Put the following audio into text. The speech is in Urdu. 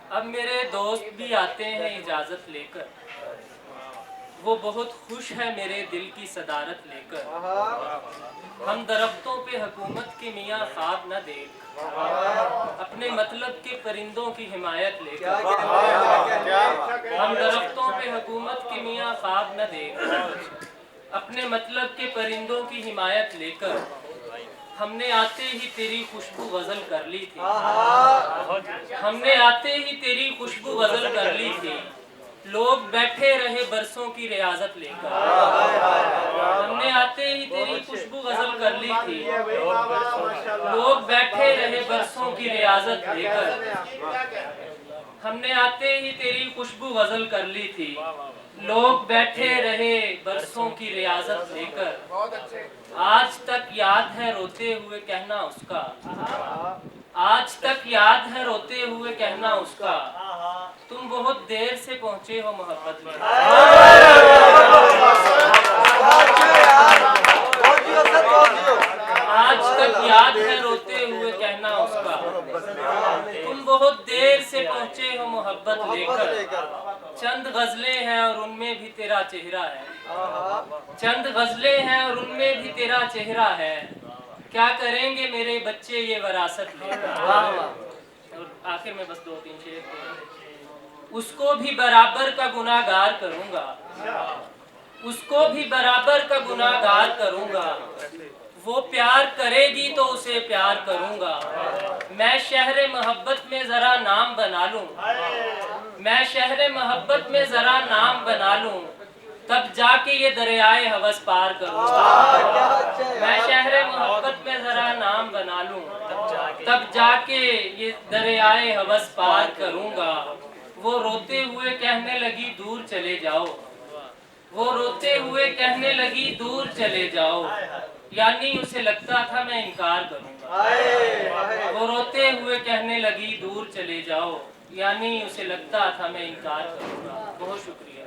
اب میرے دوست بھی آتے ہیں اجازت لے کر، وہ بہت خوش ہے میرے دل کی صدارت لے کر۔ ہم درختوں پہ حکومت کے میاں خواب نہ دیکھ، اپنے مطلب کے پرندوں کی حمایت لے کر۔ ہم درختوں پہ حکومت کے میاں خواب نہ دیکھ، اپنے مطلب کے پرندوں کی حمایت لے کر۔ ہم نے آتے ہی تیری خوشبو غزل کر لی تھی، ہم نے آتے ہی تیری خوشبو غزل کر لی تھی، لوگ بیٹھے رہے برسوں کی ریاضت لے کر۔ ہم نے آتے ہی تیری خوشبو غزل کر لی تھی، لوگ بیٹھے رہے برسوں کی ریاضت لے کر۔ ہم نے آتے ہی تیری خوشبو غزل کر لی تھی، لوگ بیٹھے رہے برسوں کی ریاضت لے کر۔ آج تک یاد ہے روتے ہوئے کہنا اس کا، آج تک یاد ہے روتے ہوئے کہنا اس کا، تم بہت دیر سے پہنچے ہو محبت میں۔ آج تک یاد ہے روتے ہوئے کہنا اس کا، تم بہت دیر سے پہنچے ہو محبت لے کر۔ چند غزلیں ہیں اور ان میں بھی تیرا چہرہ ہے، چند غزلیں ہیں اور ان میں بھی تیرا چہرہ ہے، کیا کریں گے میرے بچے یہ وراثت لے کر۔ اور آخر میں بس 2-3 شعر۔ اس کو بھی برابر کا گناہ گار کروں گا، اس کو بھی برابر کا گناہ گار کروں گا، وہ پیار کرے گی تو اسے پیار کروں گا۔ میں شہر محبت میں ذرا نام بنا لوں، میں شہر محبت میں ذرا نام بنا لوں، تب جا کے یہ دریائے ہوس پار کروں گا۔ میں شہر محبت میں ذرا نام بنا لوں، تب جا کے یہ دریائے ہوس پار کروں گا۔ وہ روتے ہوئے کہنے لگی دور چلے جاؤ، وہ روتے ہوئے کہنے لگی دور چلے جاؤ، یعنی اسے لگتا تھا میں انکار کروں گا۔ وہ روتے ہوئے کہنے لگی دور چلے جاؤ، یعنی اسے لگتا تھا میں انکار کروں گا۔ بہت شکریہ۔